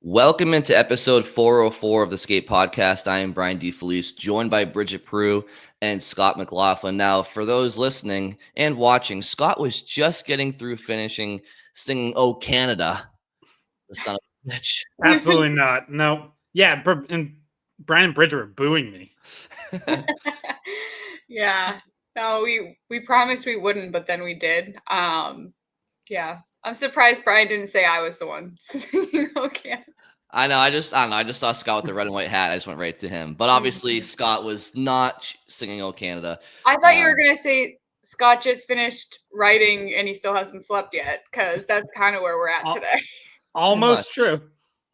Welcome into episode 404 of the Skate Podcast. I am Brian DeFelice, joined by Bridget Prue and Scott McLaughlin. Now, for those listening and watching, Scott was just getting through finishing singing "Oh Canada," the son of a bitch. Absolutely not. No. Yeah, and Brian and Bridget were booing me. Yeah. No, we promised we wouldn't, but then we did. Yeah. I'm surprised Brian didn't say I was the one singing "Okay." I know. I just saw Scott with the red and white hat. I just went right to him. But obviously, Scott was not singing "Oh Canada." I thought you were gonna say Scott just finished writing and he still hasn't slept yet, because that's kind of where we're at today. Almost true.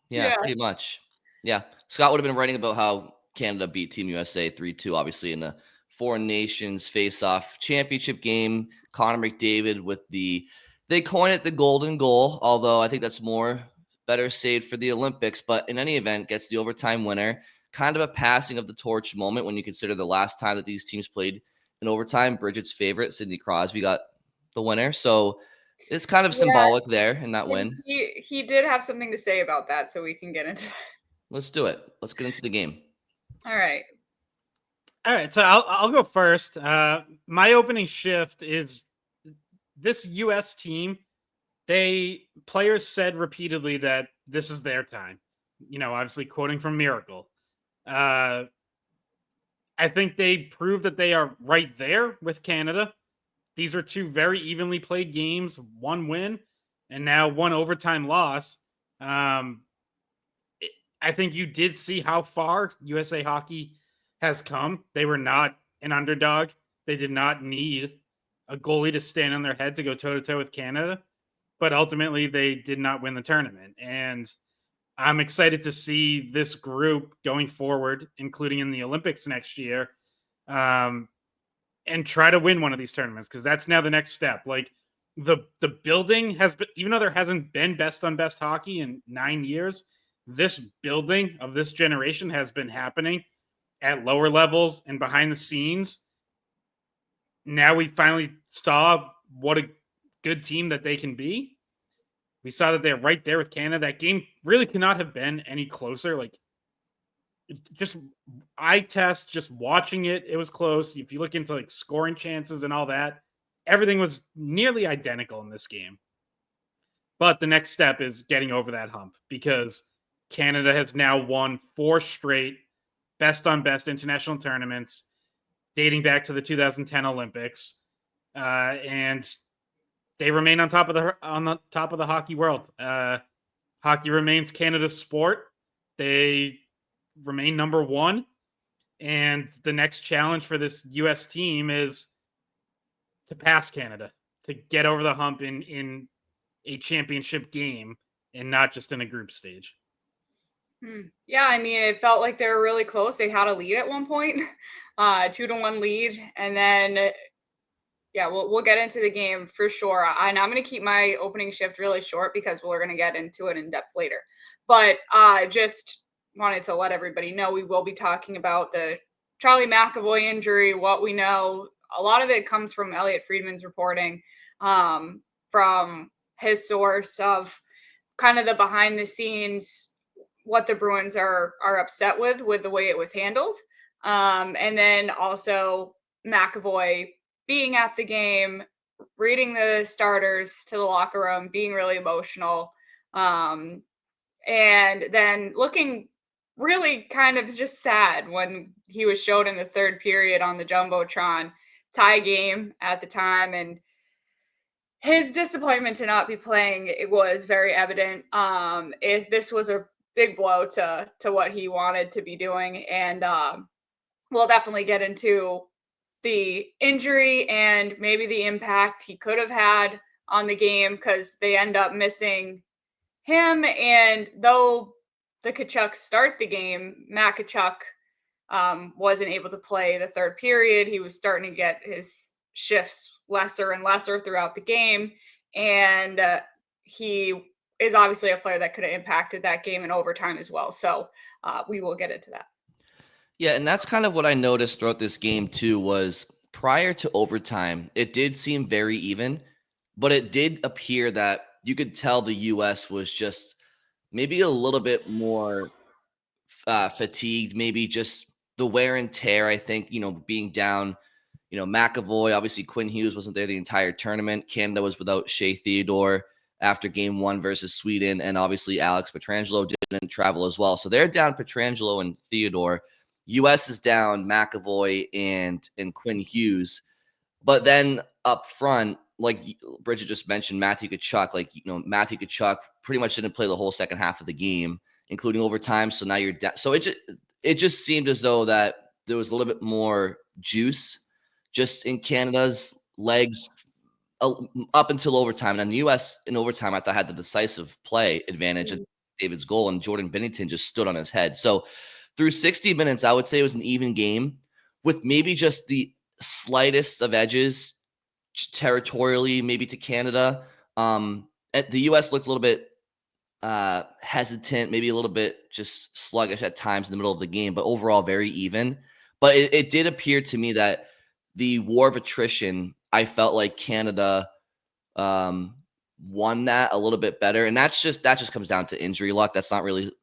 Yeah, pretty much. Yeah. Scott would have been writing about how Canada beat Team USA 3-2, obviously, in the Foreign Nations face-off championship game. Connor McDavid with they coin it the golden goal, although I think that's better saved for the Olympics. But in any event, gets the overtime winner. Kind of a passing of the torch moment when you consider the last time that these teams played in overtime. Bridget's favorite, Sidney Crosby, got the winner. So it's kind of symbolic there in that win. He did have something to say about that, so we can get into that. Let's do it. Let's get into the game. All right. So I'll go first. My opening shift is this U.S. team. Players said repeatedly that this is their time. Obviously quoting from Miracle. I think they proved that they are right there with Canada. These are two very evenly played games, one win, and now one overtime loss. I think you did see how far USA Hockey has come. They were not an underdog. They did not need a goalie to stand on their head to go toe-to-toe with Canada. But ultimately, they did not win the tournament. And I'm excited to see this group going forward, including in the Olympics next year, and try to win one of these tournaments, because that's now the next step. Like the building has been, even though there hasn't been best on best hockey in 9 years, this building of this generation has been happening at lower levels and behind the scenes. Now we finally saw what a good team that they can be. We saw that they're right there with Canada. That game really could not have been any closer. Like, just eye test, just watching it, it was close. If you look into like scoring chances and all that, everything was nearly identical in this game. But the next step is getting over that hump, because Canada has now won 4 straight best on best international tournaments dating back to the 2010 Olympics. And they remain on top of the hockey world. Hockey remains Canada's sport. They remain number one. And the next challenge for this U.S. team is to pass Canada, to get over the hump in a championship game and not just in a group stage. Yeah, I mean, it felt like they were really close. They had a lead at one point, 2-1 lead. And then, yeah, we'll get into the game for sure. And I'm going to keep my opening shift really short, because we're going to get into it in depth later. But just wanted to let everybody know we will be talking about the Charlie McAvoy injury, what we know. A lot of it comes from Elliot Friedman's reporting, from his source of kind of the behind the scenes, what the Bruins are upset with the way it was handled. And then also McAvoy being at the game, reading the starters to the locker room, being really emotional, and then looking really kind of just sad when he was showed in the third period on the Jumbotron, tie game at the time. And his disappointment to not be playing, it was very evident. This was a big blow to what he wanted to be doing. And we'll definitely get into the injury and maybe the impact he could have had on the game, because they end up missing him. And though the Kachucks start the game, Matt Kachuk wasn't able to play the third period. He was starting to get his shifts lesser and lesser throughout the game. And he is obviously a player that could have impacted that game in overtime as well. So we will get into that. Yeah, and that's kind of what I noticed throughout this game too, was prior to overtime, it did seem very even, but it did appear that you could tell the U.S. was just maybe a little bit more fatigued, maybe just the wear and tear. I think, being down, McAvoy, obviously Quinn Hughes wasn't there the entire tournament. Canada was without Shea Theodore after game 1 versus Sweden. And obviously Alex Pietrangelo didn't travel as well. So they're down Pietrangelo and Theodore. US is down McAvoy and Quinn Hughes. But then up front, like Bridget just mentioned, Matthew Tkachuk, Matthew Tkachuk pretty much didn't play the whole second half of the game, including overtime. So now you're down. So it just seemed as though that there was a little bit more juice just in Canada's legs up until overtime. And the U.S. in overtime, I thought had the decisive play advantage of David's goal, and Jordan Binnington just stood on his head. So through 60 minutes, I would say it was an even game with maybe just the slightest of edges territorially, maybe to Canada. The U.S. looked a little bit hesitant, maybe a little bit just sluggish at times in the middle of the game, but overall very even. But it did appear to me that the war of attrition, I felt like Canada won that a little bit better. And that just comes down to injury luck. That's not really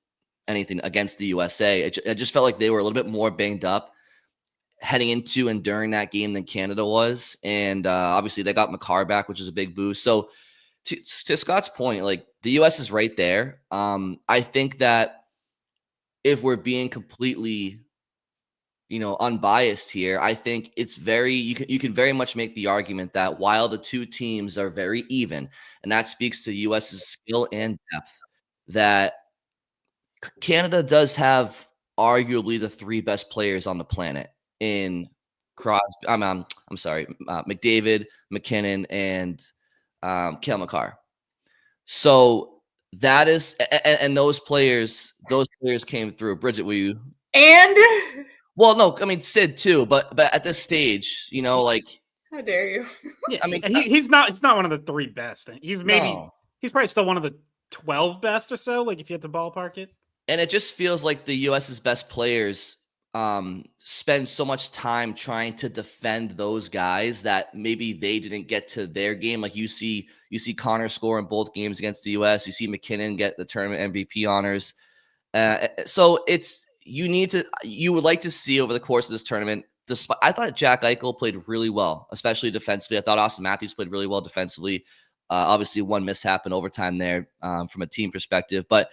anything against the USA. It just felt like they were a little bit more banged up heading into and during that game than Canada was. And obviously they got Makar back, which is a big boost. So to Scott's point, like the US is right there. I think that if we're being completely, unbiased here, I think it's you can very much make the argument that while the two teams are very even, and that speaks to the US's skill and depth, that Canada does have arguably the 3 best players on the planet in Crosby. I'm sorry, McDavid, McKinnon, and Cale Makar. So that is, and those players came through. Bridget, were you? And Well, no, I mean Sid too, but at this stage, how dare you? Yeah, I mean, he's not. It's not one of the 3 best. He's no. he's probably still one of the 12 best or so. Like if you had to ballpark it. And it just feels like the US's best players spend so much time trying to defend those guys that maybe they didn't get to their game. Like you see Connor score in both games against the US. You see McKinnon get the tournament MVP honors. So you would like to see over the course of this tournament. I thought Jack Eichel played really well, especially defensively. I thought Austin Matthews played really well defensively. Obviously, one mishap in overtime there from a team perspective, but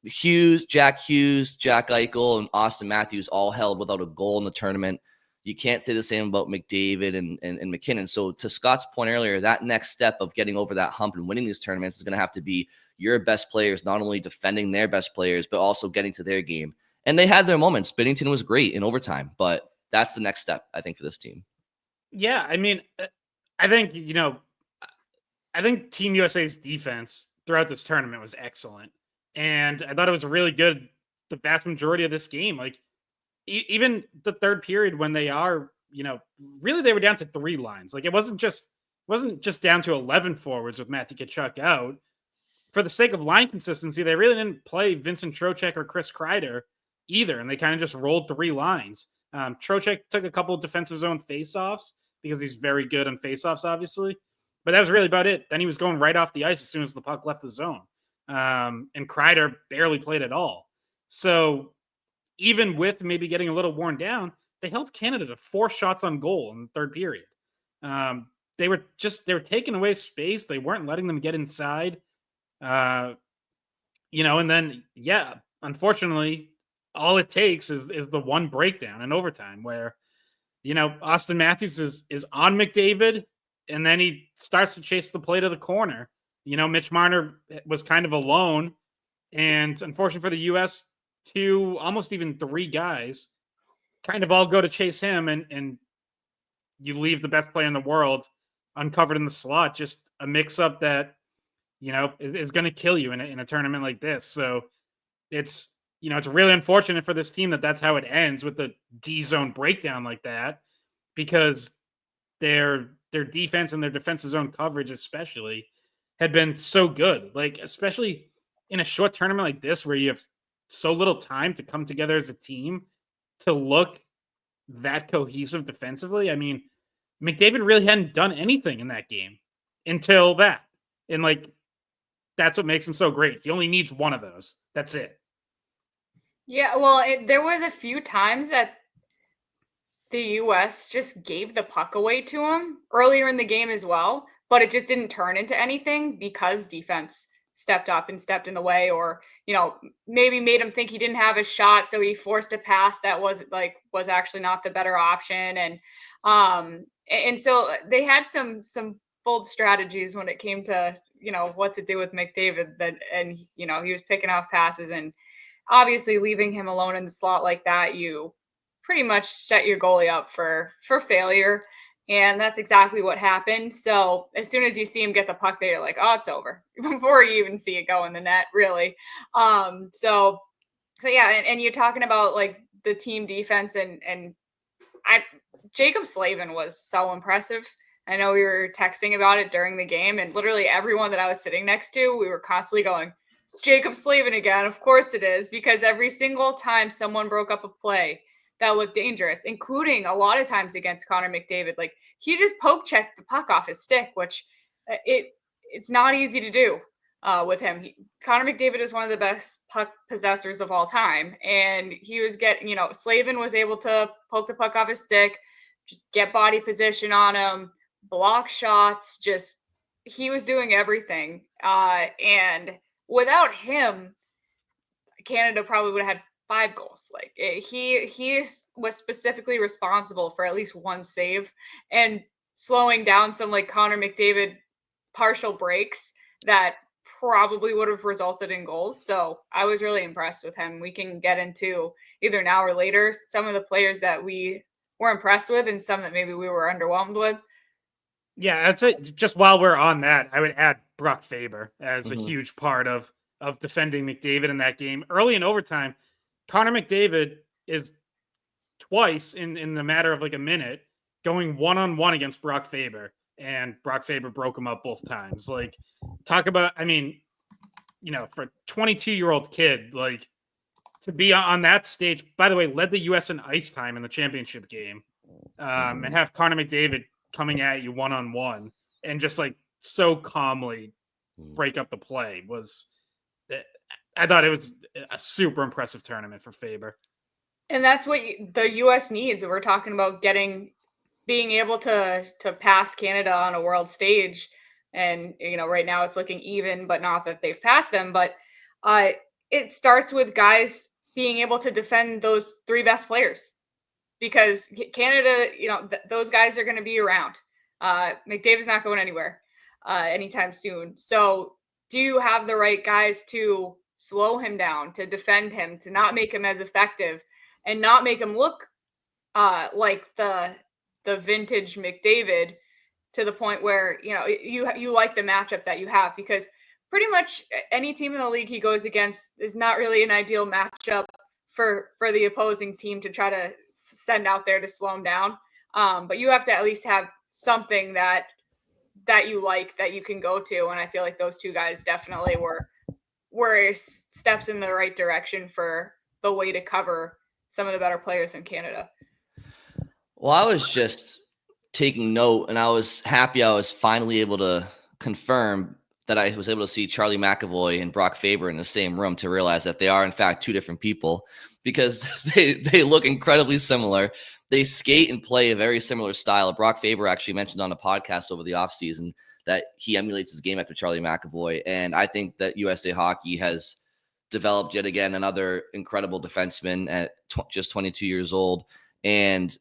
Jack Eichel, and Austin Matthews all held without a goal in the tournament. You can't say the same about McDavid and McKinnon. So to Scott's point earlier, that next step of getting over that hump and winning these tournaments is going to have to be your best players, not only defending their best players, but also getting to their game. And they had their moments. Binnington was great in overtime, but that's the next step, I think, for this team. Yeah, I mean, I think, I think Team USA's defense throughout this tournament was excellent. And I thought it was really good the vast majority of this game. Like, even the third period when they are, really they were down to 3 lines. Like, it wasn't just down to 11 forwards with Matthew Tkachuk out. For the sake of line consistency, they really didn't play Vincent Trocheck or Chris Kreider either. And they kind of just rolled 3 lines. Trocheck took a couple of defensive zone faceoffs because he's very good on faceoffs, obviously. But that was really about it. Then he was going right off the ice as soon as the puck left the zone. And Kreider barely played at all. So even with maybe getting a little worn down, they held Canada to 4 shots on goal in the third period. They were taking away space. They weren't letting them get inside. And then, unfortunately, all it takes is the one breakdown in overtime where, Austin Matthews is on McDavid, and then he starts to chase the play to the corner. Mitch Marner was kind of alone, and unfortunately for the U.S., 2, almost even 3 guys kind of all go to chase him, and you leave the best player in the world uncovered in the slot. Just a mix-up that, is going to kill you in a tournament like this. So it's really unfortunate for this team that that's how it ends with the D-zone breakdown like that, because their defense and their defensive zone coverage especially had been so good, like especially in a short tournament like this where you have so little time to come together as a team to look that cohesive defensively. I mean, McDavid really hadn't done anything in that game until that. And that's what makes him so great. He only needs one of those. That's it. Yeah, well, there was a few times that the U.S. just gave the puck away to him earlier in the game as well, but it just didn't turn into anything because defense stepped up and stepped in the way, or maybe made him think he didn't have a shot, so he forced a pass that was actually not the better option, and so they had some bold strategies when it came to what to do with McDavid, and he was picking off passes, and obviously leaving him alone in the slot like that, you pretty much set your goalie up for failure. And that's exactly what happened. So as soon as you see him get the puck there, you're like, oh, it's over before you even see it go in the net, really. So yeah, and you're talking about like the team defense, and Jacob Slavin was so impressive. I know we were texting about it during the game, and literally everyone that I was sitting next to, we were constantly going, it's Jacob Slavin again. Of course it is, because every single time someone broke up a play that looked dangerous, including a lot of times against Connor McDavid, like he just poke checked the puck off his stick, which it's not easy to do with him. Connor McDavid is one of the best puck possessors of all time, and he was Slavin was able to poke the puck off his stick, just get body position on him, block shots, just he was doing everything. And without him, Canada probably would have had 5 goals. Like he was specifically responsible for at least one save and slowing down some like Connor McDavid partial breaks that probably would have resulted in goals. So I was really impressed with him. We can get into either now or later some of the players that we were impressed with and some that maybe we were underwhelmed with. Yeah, that's it. Just while we're on that, I would add Brock Faber as a Mhm. huge part of defending McDavid in that game. Early in overtime, Connor McDavid is twice in the matter of like a minute going one-on-one against Brock Faber, and Brock Faber broke him up both times. Like, talk about, I mean, for a 22-year-old kid, like, to be on that stage, by the way, led the U.S. in ice time in the championship game, and have Connor McDavid coming at you one-on-one and just like so calmly break up the play I thought it was a super impressive tournament for Faber. And that's what the U.S. needs. We're talking about being able to pass Canada on a world stage, and right now it's looking even, but not that they've passed them. But it starts with guys being able to defend those 3 best players, because Canada, those guys are going to be around. McDavid's not going anywhere anytime soon. So do you have the right guys to slow him down, to defend him, to not make him as effective, and not make him look like the vintage McDavid, to the point where you like the matchup that you have, because pretty much any team in the league he goes against is not really an ideal matchup for the opposing team to try to send out there to slow him down. But you have to at least have something that you like, that you can go to, and I feel like those 2 guys definitely were steps in the right direction for the way to cover some of the better players in Canada. Well, I was just taking note, and I was happy I was finally able to confirm that I was able to see Charlie McAvoy and Brock Faber in the same room, to realize that they are in fact 2 different people, because they look incredibly similar. They skate and play a very similar style. Brock Faber actually mentioned on a podcast over the offseason that he emulates his game after Charlie McAvoy, and I think that USA Hockey has developed yet again another incredible defenseman at just 22 years old. And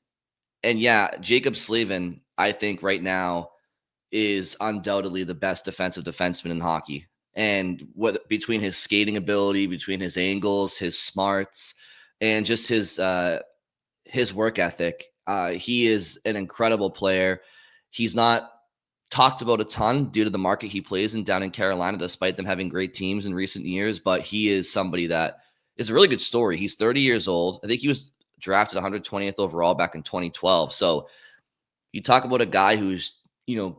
yeah, Jacob Slavin, I think right now, is undoubtedly the best defensive defenseman in hockey. And between his skating ability, between his angles, his smarts, and just his work ethic, he is an incredible player. He's not talked about a ton due to the market he plays in down in Carolina, despite them having great teams in recent years. But he is somebody that is a really good story. He's 30 years old. I think he was drafted 120th overall back in 2012. So you talk about a guy who's,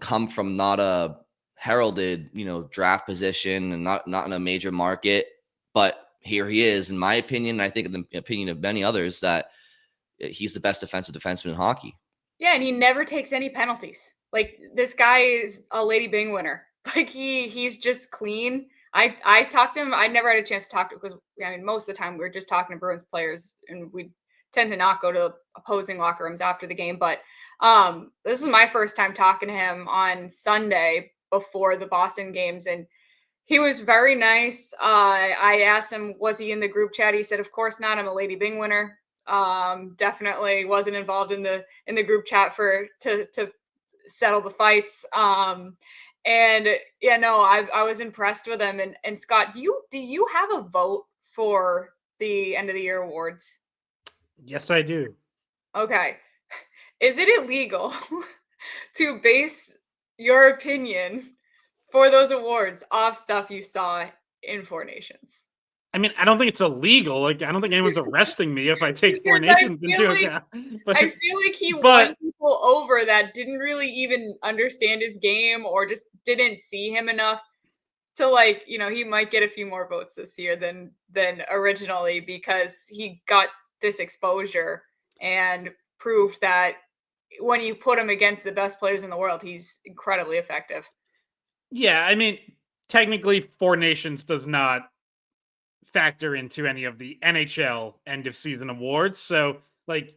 come from not a heralded, draft position, and not in a major market, but here he is, in my opinion, I think in the opinion of many others, that he's the best defensive defenseman in hockey. Yeah, and he never takes any penalties. Like, this guy is a Lady Byng winner. Like, he's just clean. I talked to him. I never had a chance to talk to him because I mean most of the time we were just talking to Bruins players, and we tend to not go to opposing locker rooms after the game. But this is my first time talking to him on Sunday before the Boston games, and he was very nice. I asked him, was he in the group chat? He said, of course not. I'm a Lady Bing winner. Definitely wasn't involved in the group chat to settle the fights. And yeah, no, I was impressed with him. And Scott, do you have a vote for the end of the year awards? Yes, I do. Okay. Is it illegal to base your opinion for those awards off stuff you saw in Four Nations? I mean, I don't think it's illegal. Like, I don't think anyone's arresting me if I take Four Because Nations into account. I feel like he won people over that didn't really even understand his game or just didn't see him enough to, like, you know, he might get a few more votes this year than originally because he got this exposure and proved that when you put him against the best players in the world, he's incredibly effective. Yeah, I mean, technically, Four Nations does not factor into any of the NHL end of season awards. So, like,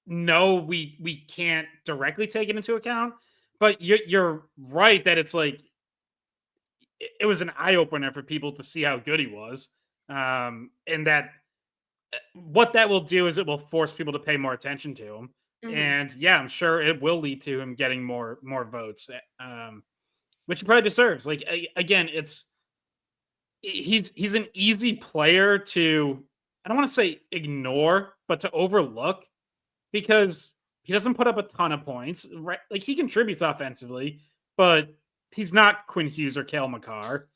no, we can't directly take it into account. But you're right that it's like it was an eye opener for people to see how good he was, and that what that will do is it will force people to pay more attention to him. Mhm. And yeah, I'm sure it will lead to him getting more votes, which he probably deserves. Like again, he's an easy player to, I don't want to say ignore, but to overlook because he doesn't put up a ton of points. Right? Like he contributes offensively, but he's not Quinn Hughes or Cale Makar.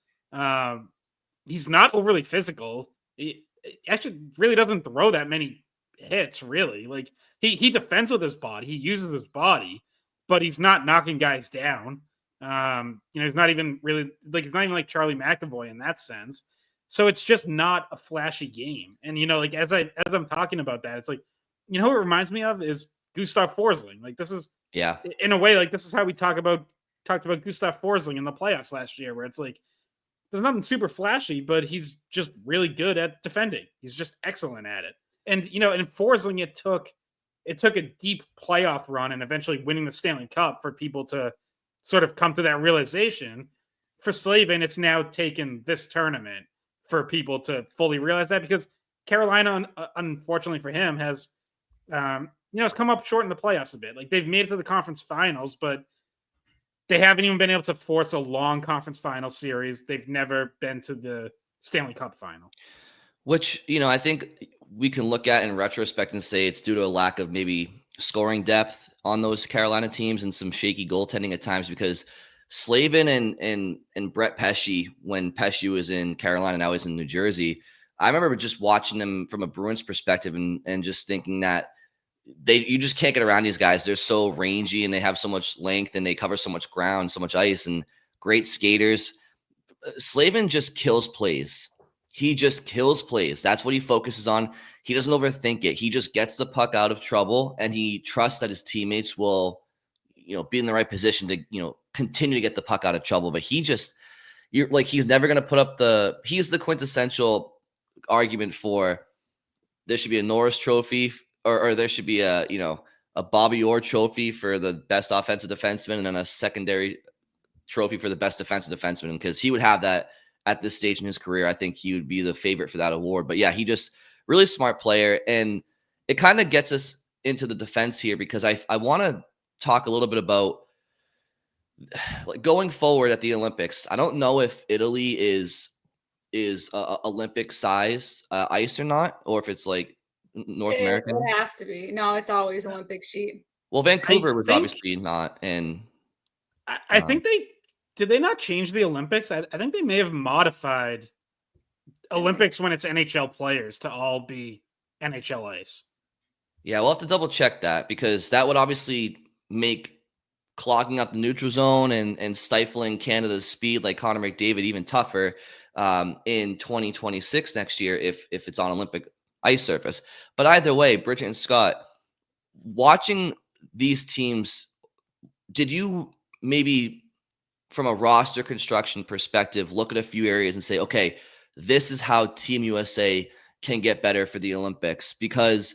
He's not overly physical. He actually really doesn't throw that many hits, really. Like he defends with his body, he uses his body, but he's not knocking guys down. He's not even really like he's not even like Charlie McAvoy in that sense. So it's just not a flashy game. And like as I'm talking about that, it's like, who it reminds me of is Gustav Forsling. Like this is in a way like this is how we talked about Gustav Forsling in the playoffs last year, where it's like there's nothing super flashy, but he's just really good at defending. He's just excellent at it. And in Forsling, it took a deep playoff run and eventually winning the Stanley Cup for people to sort of come to that realization. For Slavin, it's now taken this tournament for people to fully realize that, because Carolina, unfortunately for him, has come up short in the playoffs a bit. Like they've made it to the conference finals, but they haven't even been able to force a long conference final series. They've never been to the Stanley Cup final. Which, I think we can look at in retrospect and say it's due to a lack of maybe scoring depth on those Carolina teams and some shaky goaltending at times, because Slavin and Brett Pesce, when Pesce was in Carolina, now he's in New Jersey, I remember just watching them from a Bruins perspective and just thinking that you just can't get around these guys. They're so rangy and they have so much length and they cover so much ground, so much ice, and great skaters. Slavin just kills plays. He just kills plays. That's what he focuses on. He doesn't overthink it. He just gets the puck out of trouble and he trusts that his teammates will, be in the right position to, continue to get the puck out of trouble. But he's never going to put up he's the quintessential argument for there should be a Norris Trophy or there should be a Bobby Orr trophy for the best offensive defenseman and then a secondary trophy for the best defensive defenseman, because he would have that at this stage in his career. I think he would be the favorite for that award. But yeah, he just really smart player. And it kind of gets us into the defense here, because I want to talk a little bit about like going forward at the Olympics. I don't know if Italy is Olympic size ice or not, or if it's like North American. It has to be. No, it's always Olympic sheet. Well, Vancouver was obviously not. And I think did they not change the Olympics? I think they may have modified Olympics when it's NHL players to all be NHL ice. Yeah, we'll have to double check that, because that would obviously make clogging up the neutral zone and stifling Canada's speed like Connor McDavid even tougher in 2026 next year if it's on Olympic ice surface. But either way, Bridget and Scott, watching these teams, did you maybe from a roster construction perspective, look at a few areas and say, okay, this is how Team USA can get better for the Olympics. Because,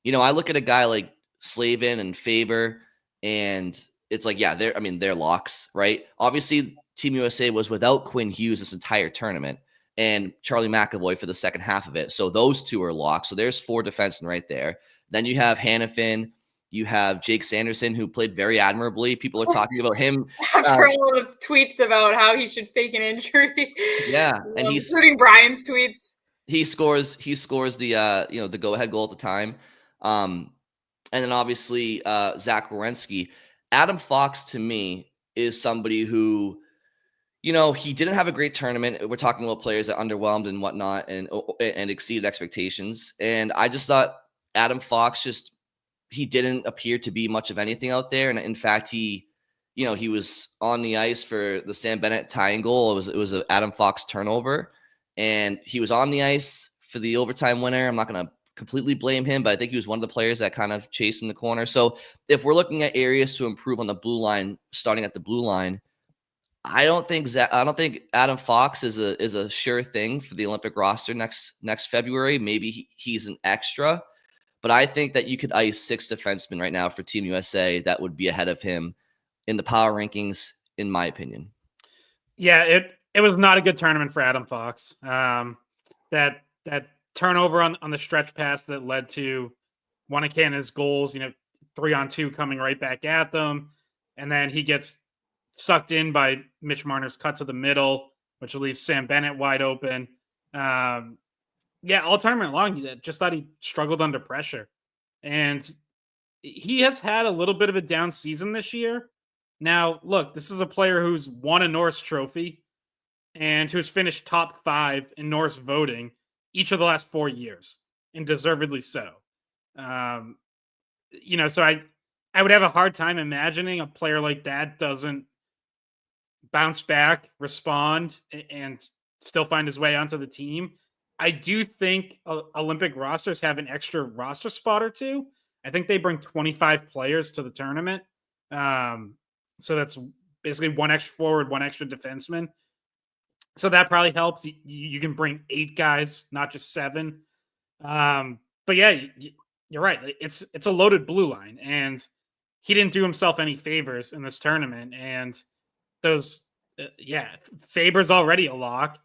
I look at a guy like Slavin and Faber, and it's like, yeah, they're locks, right? Obviously, Team USA was without Quinn Hughes this entire tournament and Charlie McAvoy for the second half of it. So those two are locks. So there's 4 defensemen right there. Then you have Hannafin. You have Jake Sanderson, who played very admirably. People are talking about him. After all the tweets about how he should fake an injury. Yeah, and including Brian's tweets. He scores the the go-ahead goal at the time. And then obviously Zach Werenski. Adam Fox, to me, is somebody who, he didn't have a great tournament. We're talking about players that underwhelmed and whatnot and exceeded expectations. And I just thought Adam Fox he didn't appear to be much of anything out there. And in fact, he was on the ice for the Sam Bennett tying goal. It was an Adam Fox turnover, and he was on the ice for the overtime winner. I'm not going to completely blame him, but I think he was one of the players that kind of chased in the corner. So if we're looking at areas to improve on the blue line, starting at the blue line, I don't think Adam Fox is a sure thing for the Olympic roster next February. Maybe he's an extra. But I think that you could ice 6 defensemen right now for Team USA that would be ahead of him in the power rankings, in my opinion. Yeah, it was not a good tournament for Adam Fox. That turnover on the stretch pass that led to one of Canada's goals, 3-on-2 coming right back at them. And then he gets sucked in by Mitch Marner's cut to the middle, which leaves Sam Bennett wide open. All tournament long, just thought he struggled under pressure. And he has had a little bit of a down season this year. Now, look, this is a player who's won a Norris Trophy and who's finished top 5 in Norris voting each of the last 4 years, and deservedly so. So I would have a hard time imagining a player like that doesn't bounce back, respond, and still find his way onto the team. I do think Olympic rosters have an extra roster spot or two. I think they bring 25 players to the tournament. So that's basically 1 extra forward, 1 extra defenseman. So that probably helps. You can bring 8 guys, not just 7. But yeah, you're right. It's a loaded blue line, and he didn't do himself any favors in this tournament. And those, Faber's already a lock.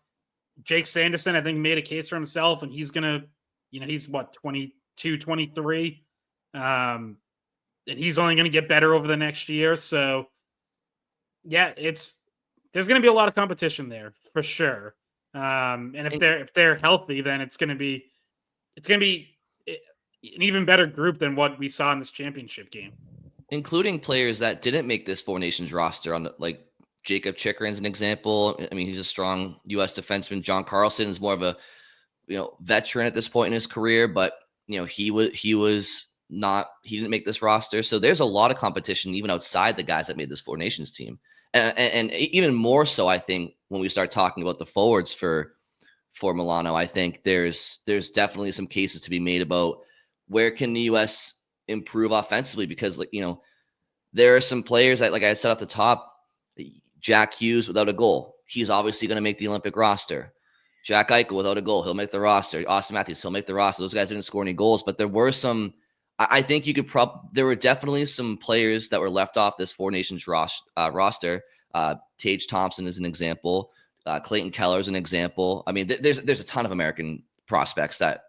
Jake Sanderson, I think, made a case for himself, and he's going to, he's what, 22, 23. And he's only going to get better over the next year. So yeah, there's going to be a lot of competition there for sure. And if they're healthy, then it's going to be an even better group than what we saw in this championship game, including players that didn't make this 4 Nations roster, like Jacob Chikrin's an example. I mean, he's a strong U.S. defenseman. John Carlson is more of a veteran at this point in his career, but he didn't make this roster. So there's a lot of competition even outside the guys that made this 4 Nations team, and even more so, I think, when we start talking about the forwards for Milano, I think there's definitely some cases to be made about where can the U.S. improve offensively, because there are some players that, like I said off the top, Jack Hughes without a goal, he's obviously going to make the Olympic roster. Jack Eichel without a goal, he'll make the roster. Austin Matthews, he'll make the roster. Those guys didn't score any goals, but there were some. I think there were definitely some players that were left off this 4 Nations roster. Tage Thompson is an example. Clayton Keller is an example. I mean, there's a ton of American prospects that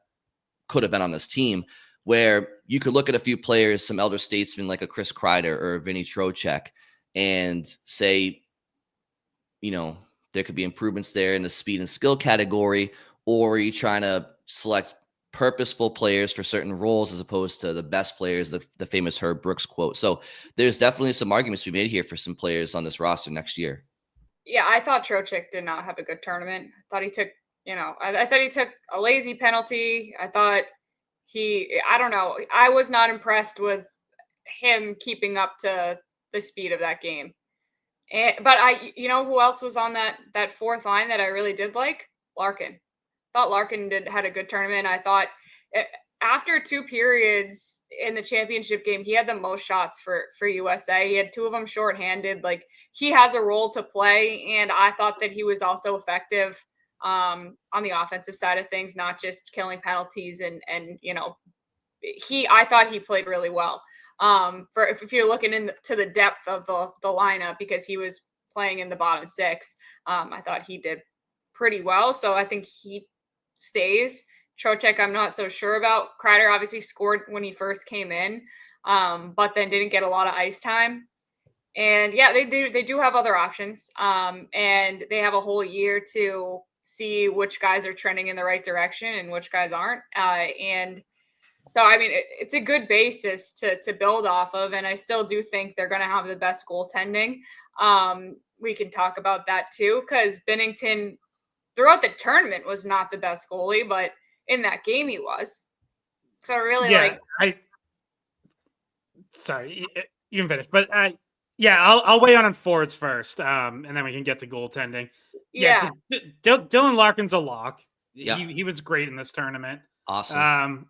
could have been on this team, where you could look at a few players, some elder statesmen like a Chris Kreider or Vinny Trocheck, and say, there could be improvements there in the speed and skill category, or are you trying to select purposeful players for certain roles as opposed to the best players, the famous Herb Brooks quote. So there's definitely some arguments to be made here for some players on this roster next year. Yeah, I thought Trocheck did not have a good tournament. I thought he took, I thought he took a lazy penalty. I thought I don't know. I was not impressed with him keeping up to the speed of that game. But who else was on that fourth line that I really did like? Larkin. I thought Larkin had a good tournament. I thought after 2 periods in the championship game, he had the most shots for USA. He had 2 of them shorthanded. Like, he has a role to play, and I thought that he was also effective on the offensive side of things, not just killing penalties and I thought he played really well. For if you're looking into the depth of the lineup, because he was playing in the bottom 6, I thought he did pretty well. So I think he stays. Trocheck, I'm not so sure about. Kreider obviously scored when he first came in, but then didn't get a lot of ice time. And yeah, they do have other options, and they have a whole year to see which guys are trending in the right direction and which guys aren't. And so, I mean, it's a good basis to build off of, and I still do think they're going to have the best goaltending. We can talk about that too, because Binnington throughout the tournament was not the best goalie, but in that game he was. So really, sorry, you can finish, but I'll weigh on forwards first, and then we can get to goaltending. Yeah. Dylan Larkin's a lock. Yeah. He was great in this tournament. Awesome.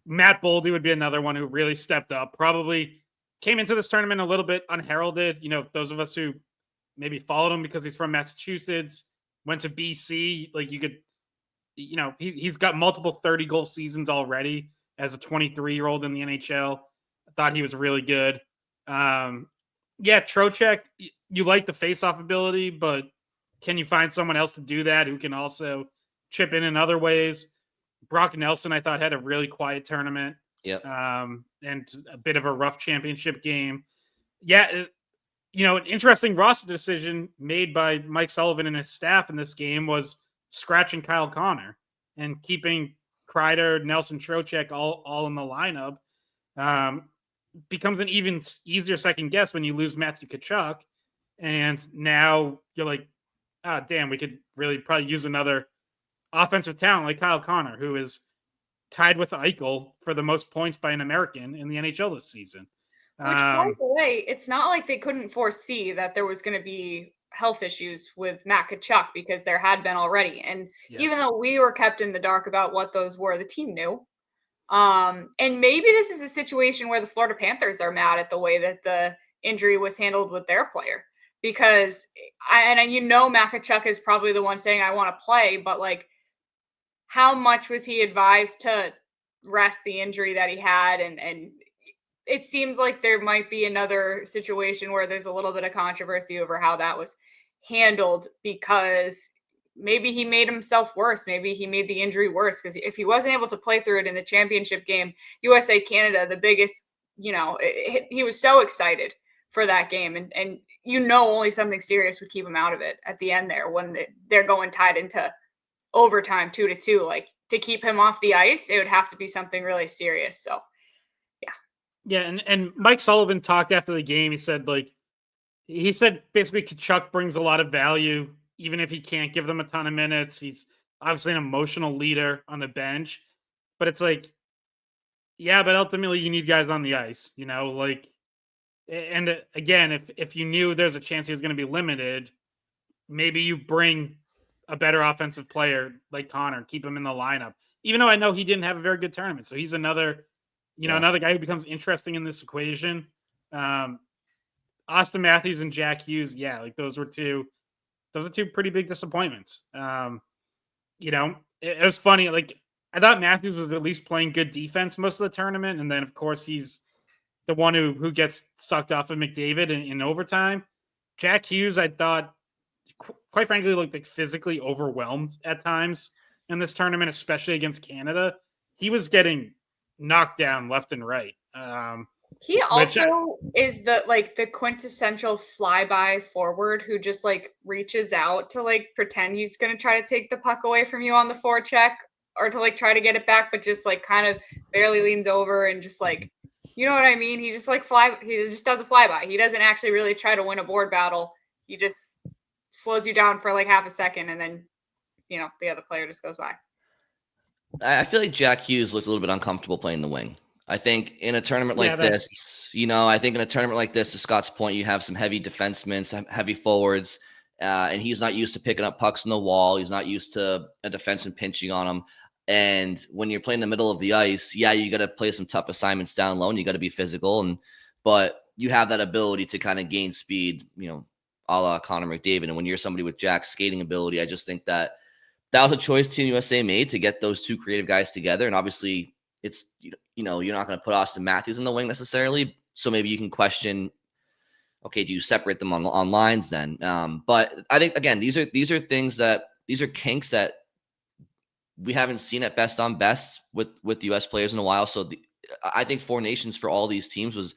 Matt Boldy would be another one who really stepped up. Probably came into this tournament a little bit unheralded. Those of us who maybe followed him because he's from Massachusetts, went to BC. Like, you could, he's got multiple 30-goal seasons already as a 23-year-old in the NHL. I thought he was really good. Trocheck, you like the face-off ability, but can you find someone else to do that who can also chip in other ways? Brock Nelson, I thought, had a really quiet tournament. Yep. And a bit of a rough championship game. An interesting roster decision made by Mike Sullivan and his staff in this game was scratching Kyle Connor and keeping Kreider, Nelson, Trocheck all in the lineup. Becomes an even easier second guess when you lose Matthew Tkachuk. And now you're like, damn, we could really probably use another offensive talent like Kyle Connor, who is tied with Eichel for the most points by an American in the NHL this season. Which, by the way, it's not like they couldn't foresee that there was going to be health issues with Matt Tkachuk, because there had been already. And even though we were kept in the dark about what those were, the team knew. And maybe this is a situation where the Florida Panthers are mad at the way that the injury was handled with their player, because Matt Tkachuk is probably the one saying, I want to play, but like, how much was he advised to rest the injury that he had? And it seems like there might be another situation where there's a little bit of controversy over how that was handled, because maybe he made himself worse. Maybe he made the injury worse, because if he wasn't able to play through it in the championship game, USA Canada, the biggest, he was so excited for that game. And only something serious would keep him out of it at the end there when they're going tied into overtime 2-2. Like, to keep him off the ice, it would have to be something really serious. So and Mike Sullivan talked after the game. He said basically Tkachuk brings a lot of value, even if he can't give them a ton of minutes. He's obviously an emotional leader on the bench, but it's like, but ultimately you need guys on the ice, and again, if you knew there's a chance he was going to be limited, maybe you bring a better offensive player like Connor, keep him in the lineup, even though I know he didn't have a very good tournament. So he's another guy who becomes interesting in this equation. Austin Matthews and Jack Hughes. Those were two pretty big disappointments. It was funny. Like, I thought Matthews was at least playing good defense most of the tournament. And then of course he's the one who gets sucked off of McDavid in overtime. Jack Hughes, I thought, quite frankly, looked like physically overwhelmed at times in this tournament, especially against Canada. He was getting knocked down left and right. He also is the quintessential flyby forward who just reaches out to pretend he's going to try to take the puck away from you on the forecheck, or to try to get it back, but just kind of barely leans over and just you know what I mean? He just he just does a flyby. He doesn't actually really try to win a board battle. He just slows you down for half a second, and then the other player just goes by. I feel like Jack Hughes looked a little bit uncomfortable playing the wing. I think in a tournament like this, to Scott's point, you have some heavy defensemen, some heavy forwards, and he's not used to picking up pucks in the wall. He's not used to a defenseman pinching on him. And when you're playing in the middle of the ice, yeah, you got to play some tough assignments down low and you got to be physical. But you have that ability to kind of gain speed, a la Connor McDavid. And when you're somebody with Jack's skating ability, I just think that was a choice Team USA made to get those two creative guys together. And obviously it's, you're not going to put Austin Matthews in the wing necessarily. So maybe you can question, okay, do you separate them on lines then? But I think, again, these are kinks that we haven't seen at best on best with U.S. players in a while. So I think Four Nations for all these teams was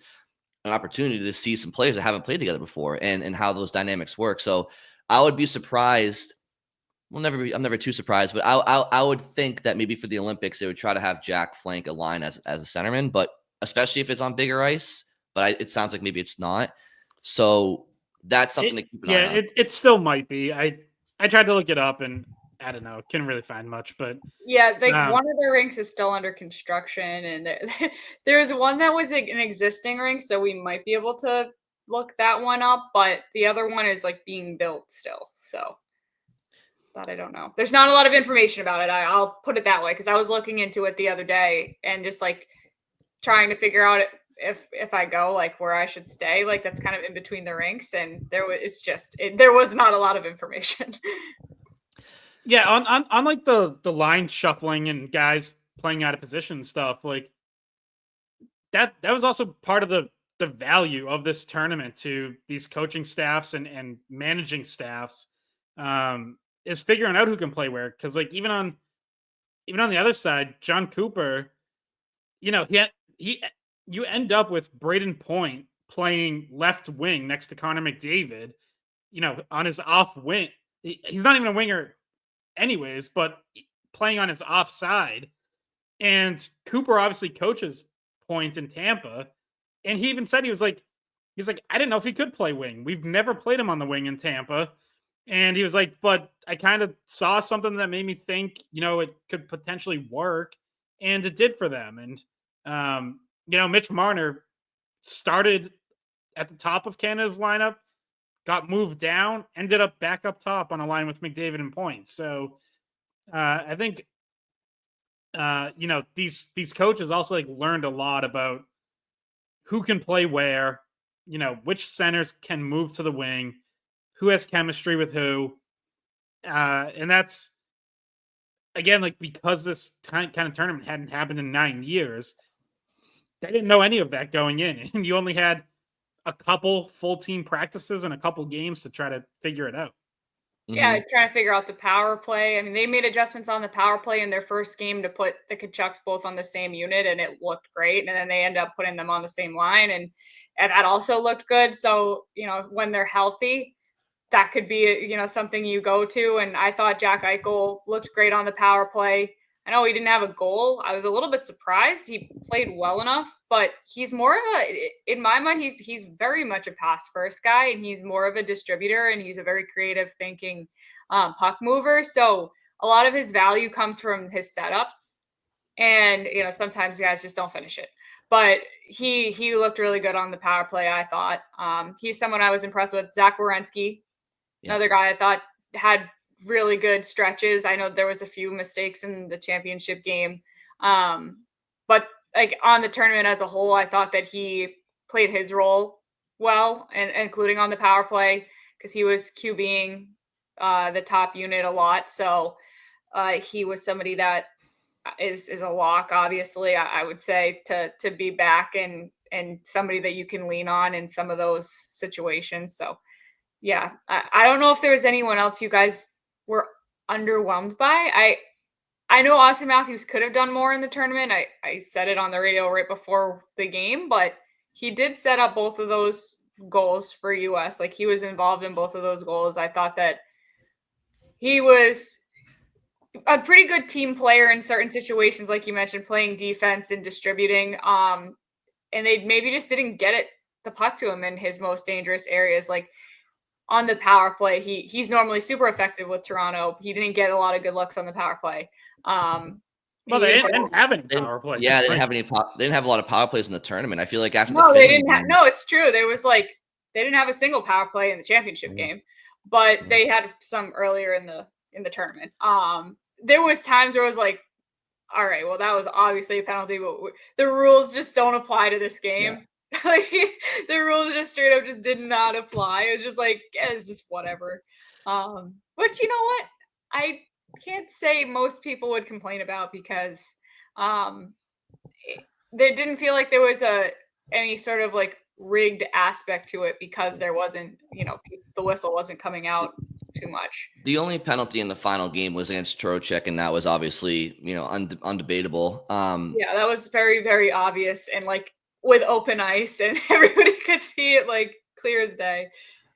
an opportunity to see some players that haven't played together before and how those dynamics work. So I would be surprised. I'm never too surprised, but I would think that maybe for the Olympics they would try to have Jack flank a line as a centerman, but especially if it's on bigger ice. But it sounds like maybe it's not. So that's something to keep an eye on. It still might be. I tried to look it up and I don't know. Couldn't really find much, but yeah, one of the rinks is still under construction, and there's one that was an existing rink, so we might be able to look that one up. But the other one is being built still, so that I don't know. There's not a lot of information about it. I'll put it that way because I was looking into it the other day and just trying to figure out if I go where I should stay. That's kind of in between the rinks, and there was not a lot of information. Yeah, on the line shuffling and guys playing out of position stuff, that was also part of the value of this tournament to these coaching staffs and managing staffs, is figuring out who can play where. Because even on the other side, John Cooper, you end up with Braden Point playing left wing next to Connor McDavid, on his off wing. He's not even a winger anyways, but playing on his offside. And Cooper obviously coaches Point in Tampa. And he even said he was like, I didn't know if he could play wing. We've never played him on the wing in Tampa. And he was like, but I kind of saw something that made me think, it could potentially work. And it did for them. And, Mitch Marner started at the top of Canada's lineup, got moved down, ended up back up top on a line with McDavid and Point. So I think, these coaches also learned a lot about who can play where, which centers can move to the wing, who has chemistry with who. And that's, again, because this kind of tournament hadn't happened in 9 years, they didn't know any of that going in. And you only had a couple full team practices and a couple games to try to figure it out. Yeah, trying to figure out the power play. I mean, they made adjustments on the power play in their first game to put the Kachucks both on the same unit, and it looked great. And then they end up putting them on the same line, and that also looked good. So, when they're healthy, that could be, something you go to. And I thought Jack Eichel looked great on the power play. I know he didn't have a goal. I was a little bit surprised. He played well enough, but he's more of in my mind, he's very much a pass first guy, and he's more of a distributor, and he's a very creative thinking puck mover. So a lot of his value comes from his setups, and sometimes guys just don't finish it. But he looked really good on the power play, I thought. He's someone I was impressed with. Zach Werenski, another guy I thought had really good stretches. I know there was a few mistakes in the championship game. But on the tournament as a whole, I thought that he played his role well, and including on the power play, because he was QBing the top unit a lot. So he was somebody that is a lock, obviously, I would say, to be back and somebody that you can lean on in some of those situations. So yeah, I don't know if there was anyone else you guys were underwhelmed by. I know Austin Matthews could have done more in the tournament. I said it on the radio right before the game, but he did set up both of those goals for US. He was involved in both of those goals. I thought that he was a pretty good team player in certain situations, like you mentioned, playing defense and distributing. And they maybe just didn't get the puck to him in his most dangerous areas. On the power play, he's normally super effective with Toronto. He didn't get a lot of good looks on the power play. Well, they didn't have any power plays. Yeah, they didn't have any. They didn't have a lot of power plays in the tournament. I feel like after they didn't have. No, it's true. There was they didn't have a single power play in the championship game, but they had some earlier in the tournament. There was times where it was all right, well, that was obviously a penalty, but the rules just don't apply to this game. Yeah. Like, the rules just straight up just did not apply. It was just like, yeah, it's just whatever. But you know what? I can't say most people would complain about because there didn't feel like there was any sort of like rigged aspect to it because there wasn't, the whistle wasn't coming out too much. The only penalty in the final game was against Trocheck, and that was obviously, undebatable. Yeah, that was very, very obvious and like with open ice, and everybody could see it like clear as day.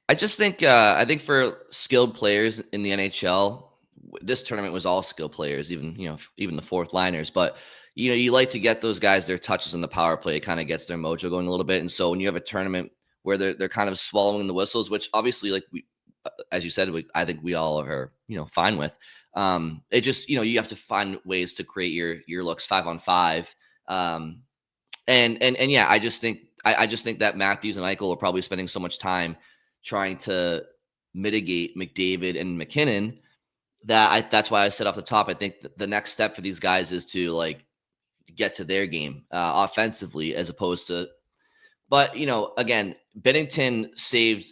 I just think, I think for skilled players in the NHL, this tournament was all skilled players, even the fourth liners. But you like to get those guys their touches on the power play. It kind of gets their mojo going a little bit. And so when you have a tournament where they're kind of swallowing the whistles, which obviously, like as you said, I think we all are fine with. It just you have to find ways to create your looks 5-on-5. And yeah, I just think that Matthews and Eichel are probably spending so much time trying to mitigate McDavid and McKinnon that's why I said off the top, I think the next step for these guys is to like get to their game offensively as opposed to, but again, Bennington saved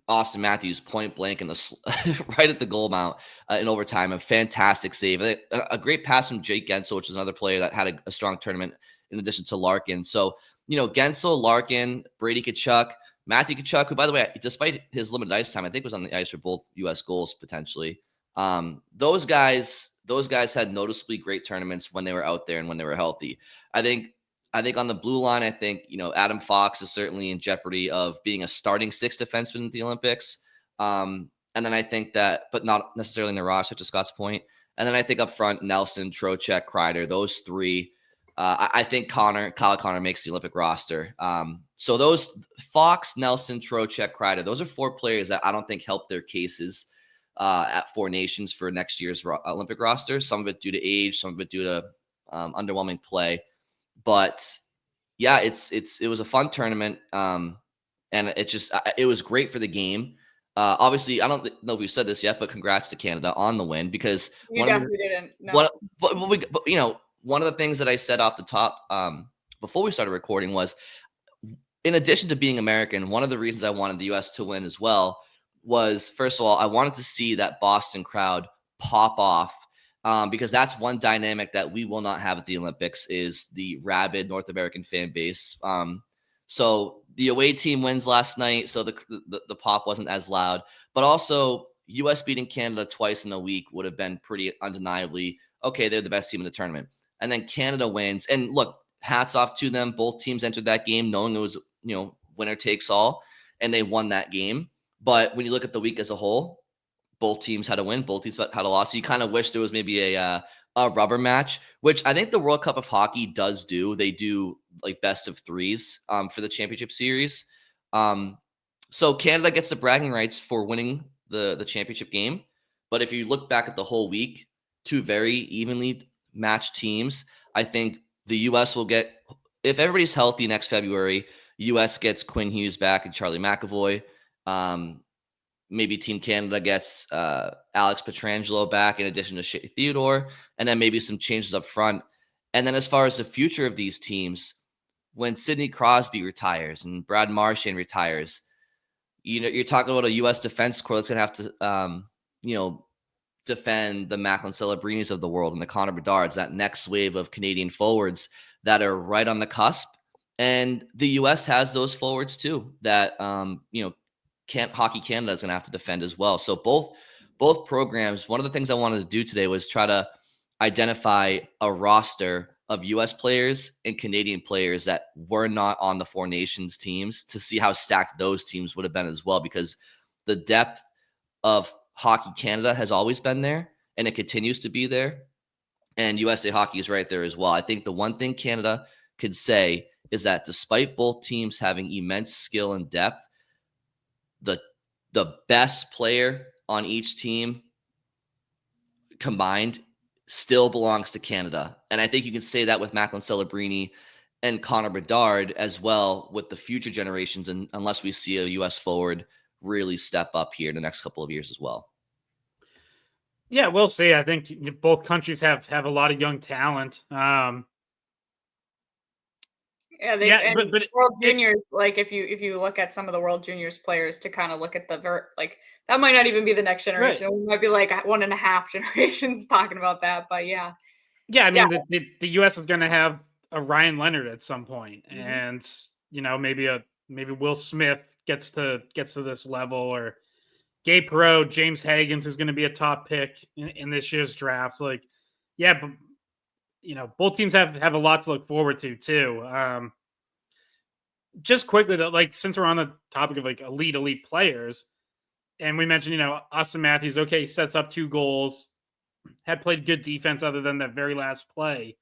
Austin Matthews point blank in the right at the goal mount in overtime. A fantastic save, a great pass from Jake Gensel, which is another player that had a strong tournament in addition to Larkin. So, Gensel, Larkin, Brady Tkachuk, Matthew Tkachuk, who, by the way, despite his limited ice time, I think was on the ice for both U.S. goals potentially. Those guys had noticeably great tournaments when they were out there and when they were healthy. I think on the blue line, I think, Adam Fox is certainly in jeopardy of being a starting sixth defenseman at the Olympics. And then I think that, but not necessarily in the roster, to Scott's point. And then I think up front, Nelson, Trocheck, Kreider, those three. I think Kyle Connor makes the Olympic roster. So those Fox, Nelson, Trocheck, Kreider, those are four players that I don't think help their cases at Four Nations for next year's Olympic roster. Some of it due to age, some of it due to underwhelming play. But yeah, it was a fun tournament, and it was great for the game. Obviously, I don't know if we've said this yet, but congrats to Canada on the win because you definitely didn't. No. One of the things that I said off the top before we started recording was, in addition to being American, one of the reasons I wanted the U.S. to win as well was, first of all, I wanted to see that Boston crowd pop off because that's one dynamic that we will not have at the Olympics is the rabid North American fan base. So the away team wins last night, so the pop wasn't as loud. But also, U.S. beating Canada twice in a week would have been pretty undeniably, okay, they're the best team in the tournament. And then Canada wins. And look, hats off to them. Both teams entered that game knowing it was, winner takes all, and they won that game. But when you look at the week as a whole, both teams had a win, both teams had a loss. So you kind of wish there was maybe a rubber match, which I think the World Cup of Hockey does do. They do like best of threes for the championship series. So Canada gets the bragging rights for winning the championship game. But if you look back at the whole week, two very evenly matched teams. I think the U.S. will get, if everybody's healthy next February, U.S. gets Quinn Hughes back and Charlie McAvoy. Maybe Team Canada gets Alex Pietrangelo back in addition to Shea Theodore, and then maybe some changes up front. And then as far as the future of these teams, when Sidney Crosby retires and Brad Marchand retires, you're talking about a U.S. defense corps that's going to have to, defend the Macklin Celebrinis of the world and the Connor Bedards, that next wave of Canadian forwards that are right on the cusp. And the U.S. has those forwards too that, Hockey Canada is going to have to defend as well. So both programs, one of the things I wanted to do today was try to identify a roster of U.S. players and Canadian players that were not on the Four Nations teams to see how stacked those teams would have been as well, because the depth of Hockey Canada has always been there and it continues to be there. And USA Hockey is right there as well. I think the one thing Canada could say is that despite both teams having immense skill and depth, the best player on each team combined still belongs to Canada. And I think you can say that with Macklin Celebrini and Connor Bedard as well with the future generations, and unless we see a U.S. forward really step up here in the next couple of years as well. Yeah, we'll see. I think both countries have a lot of young talent. Yeah, Yeah, and but World it Juniors, like if you look at some of the World Juniors players to kind of look at like that might not even be the next right. generation. We might be like 1.5 generations talking about that, but yeah, Yeah, I yeah. mean the US is going to have a Ryan Leonard at some point, Mhm. and maybe Will Smith gets to this level, or Gabe Perreault, James Hagens, who's going to be a top pick in this year's draft. Like, yeah, but both teams have a lot to look forward to too. Just quickly though, like since we're on the topic of like elite players, and we mentioned Austin Matthews. Okay, he sets up 2 goals, had played good defense other than that very last play.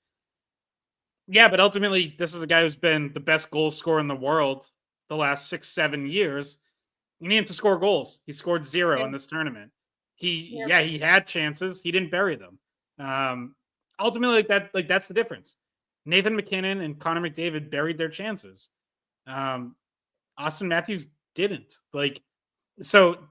Yeah, but ultimately, this is a guy who's been the best goal scorer in the world the last 6-7 years. You need him to score goals. He scored 0 Yeah. in this tournament. He Yep. yeah, he had chances. He didn't bury them. Ultimately, that's the difference. Nathan McKinnon and Connor McDavid buried their chances. Um, Austin Matthews didn't. Like, so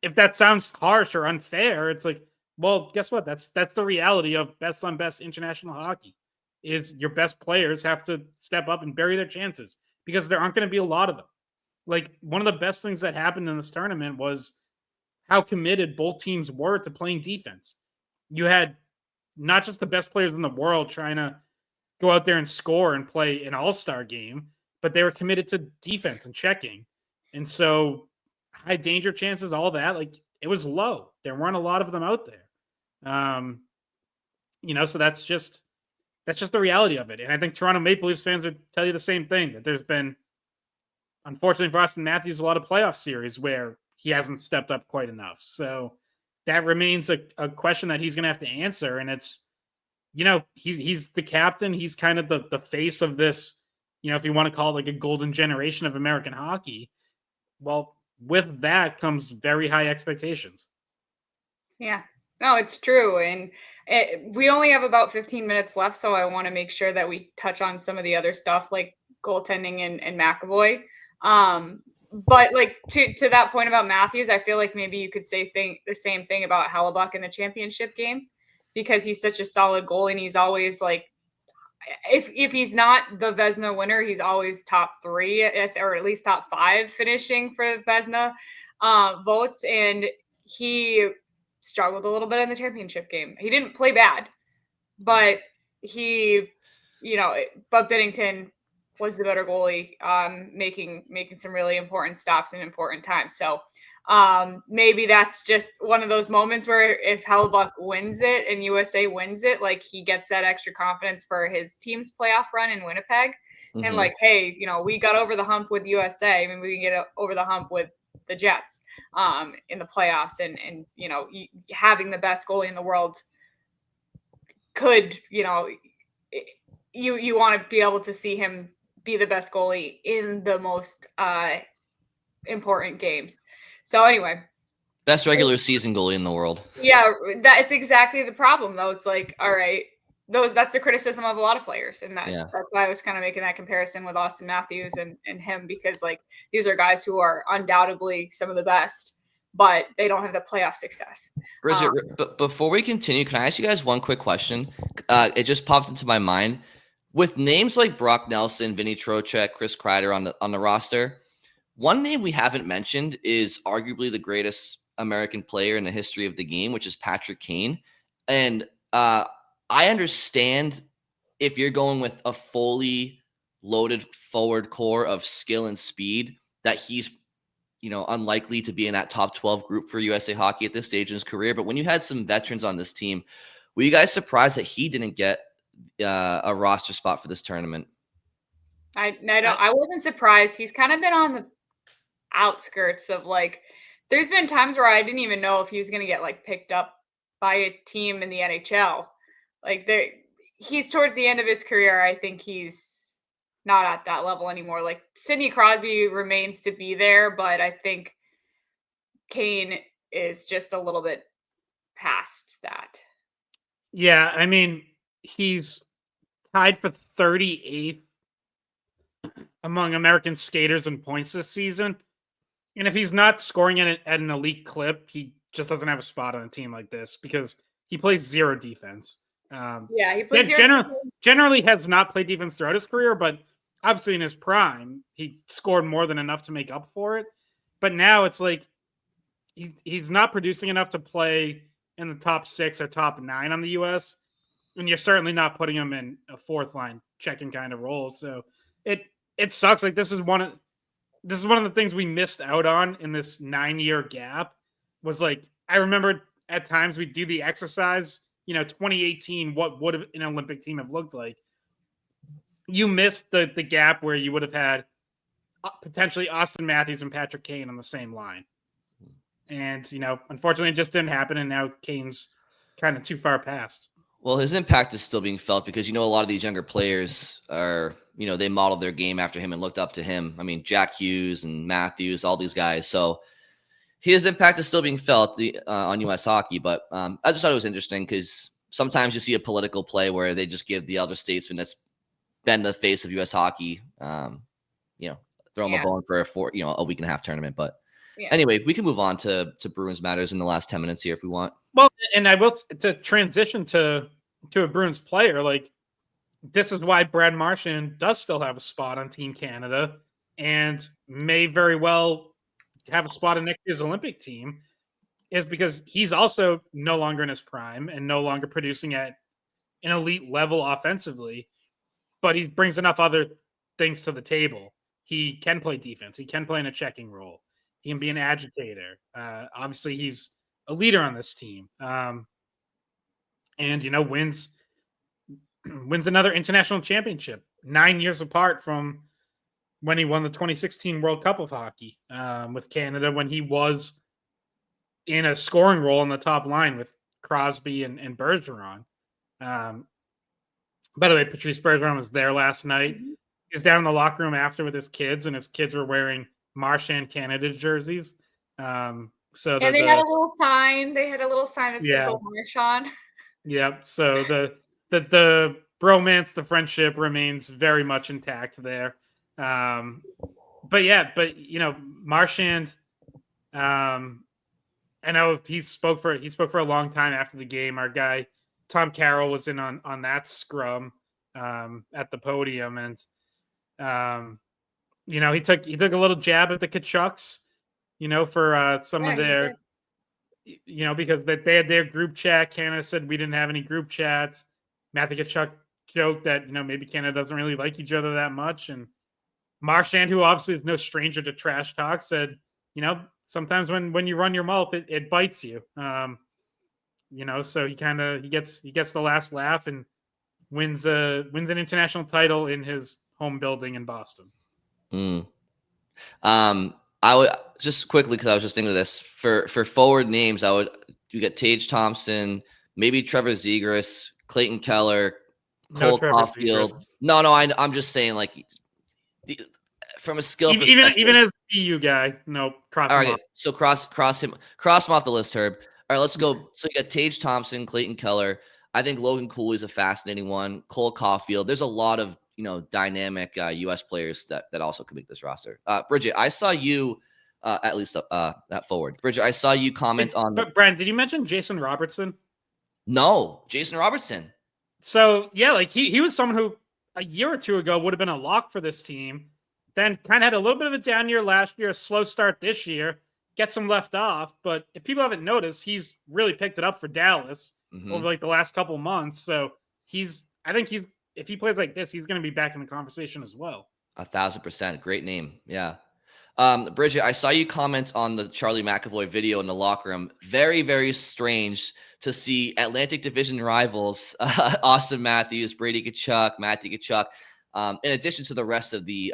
if that sounds harsh or unfair, it's like, well, guess what? That's the reality of best on best international hockey. Is your best players have to step up and bury their chances because there aren't going to be a lot of them. Like, one of the best things that happened in this tournament was how committed both teams were to playing defense. You had not just the best players in the world trying to go out there and score and play an all-star game, but they were committed to defense and checking. And so high danger chances, all that, like it was low. There weren't a lot of them out there. So that's just the reality of it. And I think Toronto Maple Leafs fans would tell you the same thing, that there's been, unfortunately for Austin Matthews, a lot of playoff series where he hasn't stepped up quite enough. So that remains a question that he's going to have to answer. And it's, he's the captain. He's kind of the face of this, if you want to call it like a golden generation of American hockey. Well, with that comes very high expectations. Yeah. No, it's true. And we only have about 15 minutes left. So I want to make sure that we touch on some of the other stuff like goaltending and McAvoy. But like to that point about Matthews, I feel like maybe you could say the same thing about Hellebuck in the championship game because he's such a solid goalie and he's always like, if he's not the Vezina winner, he's always top 3 or at least top 5 finishing for Vezina votes. And he struggled a little bit in the championship game. He didn't play bad, but but Binnington was the better goalie, making some really important stops in important times. So maybe that's just one of those moments where if Hellebuck wins it and USA wins it, like he gets that extra confidence for his team's playoff run in Winnipeg. And like, hey, we got over the hump with USA. I mean, we can get over the hump with the Jets in the playoffs, and having the best goalie in the world could, you want to be able to see him be the best goalie in the most important games. So anyway, Best regular season goalie in the world. yeah, that's exactly the problem though. It's like, all right, that's the criticism of a lot of players, and that's why I was kind of making that comparison with Austin Matthews and him, because like these are guys who are undoubtedly some of the best, but they don't have the playoff success. Bridget, but before we continue, can I ask you guys one quick question? It just popped into my mind. With names like Brock Nelson, Vinny Trocheck, Chris Kreider on the roster, one name we haven't mentioned is arguably the greatest American player in the history of the game, which is Patrick Kane. And I understand if you're going with a fully loaded forward core of skill and speed, that he's unlikely to be in that top 12 group for USA Hockey at this stage in his career. But when you had some veterans on this team, were you guys surprised that he didn't get a roster spot for this tournament? I wasn't surprised. He's kind of been on the outskirts of like, there's been times where I didn't even know if he was going to get like picked up by a team in the NHL. Like he's towards the end of his career. I think he's not at that level anymore. Like Sidney Crosby remains to be there, but I think Kane is just a little bit past that. Yeah, I mean, he's tied for 38th among American skaters in points this season. And if he's not scoring at an elite clip, he just doesn't have a spot on a team like this because he plays zero defense. Yeah, he plays generally has not played defense throughout his career, but obviously in his prime, he scored more than enough to make up for it. But now it's like he's not producing enough to play in the top 6 or top 9 on the U.S., and you're certainly not putting him in a fourth line checking kind of role. So it sucks. Like this is one of the things we missed out on in this 9-year gap. Was like I remember at times we'd do the exercise. 2018, what would an Olympic team have looked like? You missed the gap where you would have had potentially Austin Matthews and Patrick Kane on the same line. And, unfortunately, it just didn't happen. And now Kane's kind of too far past. Well, his impact is still being felt because, a lot of these younger players are, they modeled their game after him and looked up to him. I mean, Jack Hughes and Matthews, all these guys. So his impact is still being felt on U.S. hockey. But I just thought it was interesting because sometimes you see a political play where they just give the elder statesman that's been the face of U.S. hockey, throw him a bone for a week and a half tournament. But anyway, we can move on to Bruins matters in the last 10 minutes here if we want. Well, and I will to transition to a Bruins player. Like this is why Brad Marchand does still have a spot on Team Canada and may very well have a spot in next year's Olympic team, is because he's also no longer in his prime and no longer producing at an elite level offensively, but he brings enough other things to the table. He can play defense. He can play in a checking role. He can be an agitator. Obviously, he's a leader on this team. And, wins another international championship 9 years apart from when he won the 2016 World Cup of Hockey with Canada, when he was in a scoring role on the top line with Crosby and Bergeron. By the way, Patrice Bergeron was there last night. He was down in the locker room after with his kids, and his kids were wearing Marchand Canada jerseys. They had a little sign. They had a little sign that said "Go Marchand." Yep. So the bromance, the friendship remains very much intact there. Marchand. I know he spoke for a long time after the game. Our guy Tom Carroll was in on that scrum at the podium, and he took a little jab at the Kachucks, for some of their, because they had their group chat. Canada said we didn't have any group chats. Matthew Tkachuk joked that maybe Canada doesn't really like each other that much, and Marchand, who obviously is no stranger to trash talk, said sometimes when you run your mouth, it bites you. So he gets the last laugh and wins an international title in his home building in Boston. I would just quickly, because I was just thinking of this for forward names. You get Tage Thompson, maybe Trevor Zegras, Clayton Keller, Cole Caulfield. No, I'm just saying from a skill perspective. Even as the EU guy, no, cross him off. So cross him off the list, Herb. All right, let's go. So you got Tage Thompson, Clayton Keller. I think Logan Cooley is a fascinating one. Cole Caulfield. There's a lot of dynamic U.S. players that also could make this roster. Bridget, I saw you at least at forward. Bridget, I saw you comment on. But Brent, did you mention Jason Robertson? No, Jason Robertson. So yeah, he was someone who a year or two ago would have been a lock for this team. Then kind of had a little bit of a down year last year, a slow start this year, gets some left off. But if people haven't noticed, he's really picked it up for Dallas over the last couple months. So I think if he plays like this, he's going to be back in the conversation as well. 1,000%. Great name. Yeah. Bridget, I saw you comment on the Charlie McAvoy video in the locker room. Very, very strange to see Atlantic Division rivals, Austin Matthews, Brady Tkachuk, Matthew Tkachuk, in addition to the rest of the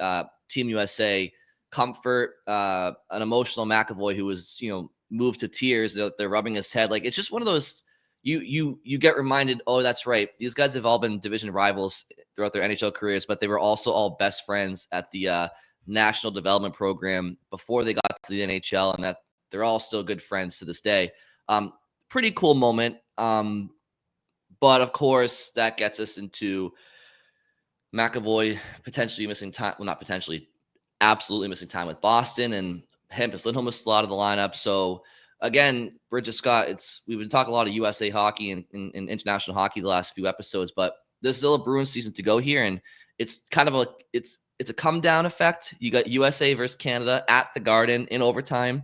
Team USA, comfort an emotional McAvoy who was, moved to tears. They're rubbing his head. It's just one of those, you get reminded, oh, that's right. These guys have all been division rivals throughout their NHL careers, but they were also all best friends at the national development program before they got to the NHL, and that they're all still good friends to this day. Pretty cool moment. But of course that gets us into McAvoy potentially missing time. Well, not potentially, absolutely missing time with Boston, and Hampus Lindholm is still out of the lineup. So again, Bridget Scott, we've been talking a lot of USA hockey and international hockey the last few episodes, but there's still a Bruins season to go here, and it's kind of it's a come down effect. You got USA versus Canada at the Garden in overtime.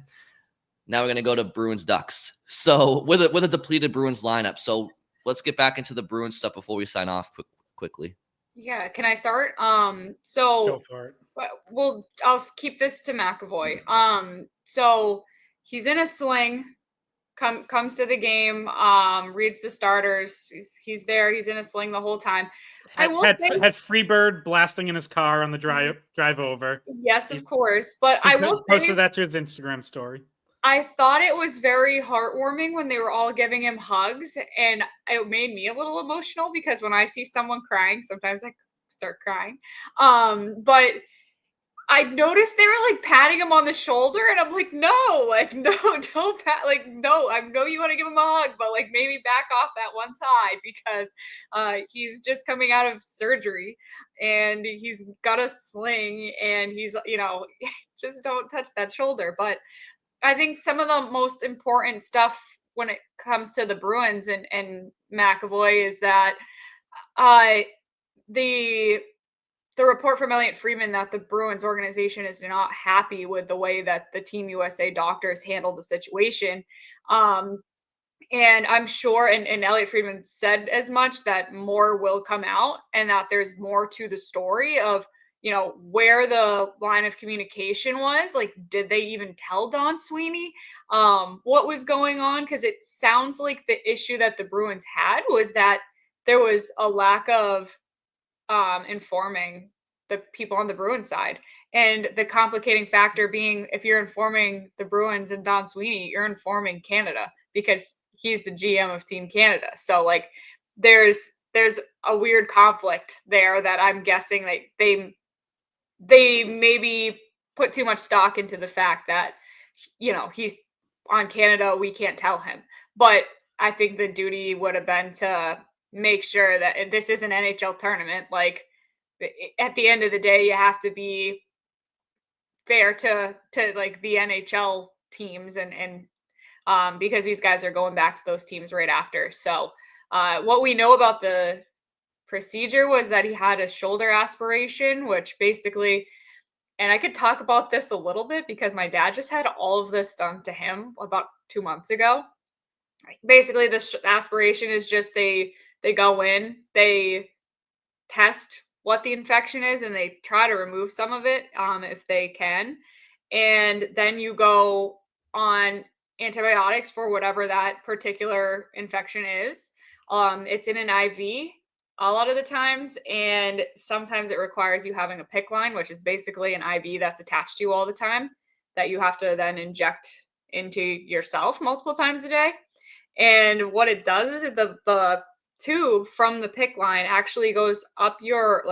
Now we're going to go to Bruins Ducks. So with a depleted Bruins lineup. So let's get back into the Bruins stuff before we sign off quickly. Yeah, can I start? Go for it. Well, I'll keep this to McAvoy. So he's in a sling, comes to the game, reads the starters. He's there. He's in a sling the whole time. Had Freebird blasting in his car on the drive over. Yes, of course. But I will posted that to his Instagram story. I thought it was very heartwarming when they were all giving him hugs, and it made me a little emotional because when I see someone crying, sometimes I start crying. But I noticed they were like patting him on the shoulder, and I'm like, no, don't pat, no, I know you want to give him a hug, but like maybe back off that one side because he's just coming out of surgery and he's got a sling and he's, just don't touch that shoulder. But I think some of the most important stuff when it comes to the Bruins and McAvoy is that the report from Elliotte Friedman that the Bruins organization is not happy with the way that the Team USA doctors handled the situation. And I'm sure, and Elliotte Friedman said as much, that more will come out and that there's more to the story of, where the line of communication was. Like, did they even tell Don Sweeney what was going on? Because it sounds like the issue that the Bruins had was that there was a lack of informing the people on the Bruins side. And the complicating factor being, if you're informing the Bruins and Don Sweeney, you're informing Canada because he's the GM of Team Canada. So like there's a weird conflict there that I'm guessing like they maybe put too much stock into the fact that, he's on Canada, we can't tell him. But I think the duty would have been to make sure that this is an NHL tournament. Like at the end of the day, you have to be fair to like the NHL teams and because these guys are going back to those teams right after. So what we know about the procedure was that he had a shoulder aspiration, which basically, and I could talk about this a little bit because my dad just had all of this done to him about 2 months ago. Basically, this aspiration is just they go in, they test what the infection is, and they try to remove some of it if they can. And then you go on antibiotics for whatever that particular infection is. It's in an IV a lot of the times, and sometimes it requires you having a PICC line, which is basically an IV that's attached to you all the time that you have to then inject into yourself multiple times a day. And what it does is the tube from the PICC line actually goes up your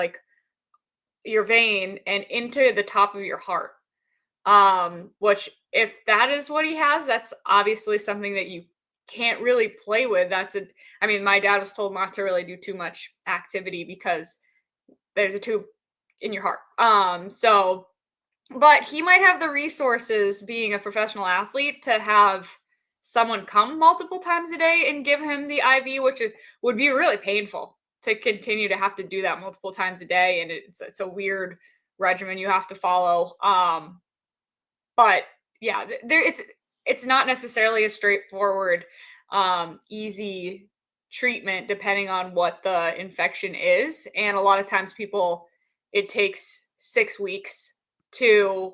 vein and into the top of your heart. Which if that is what he has, that's obviously something that you can't really play with. My dad was told not to really do too much activity because there's a tube in your heart. But he might have the resources being a professional athlete to have someone come multiple times a day and give him the IV, which would be really painful to continue to have to do that multiple times a day. And it's a weird regimen you have to follow. But yeah, it's not necessarily a straightforward, easy treatment depending on what the infection is. And a lot of times it takes 6 weeks to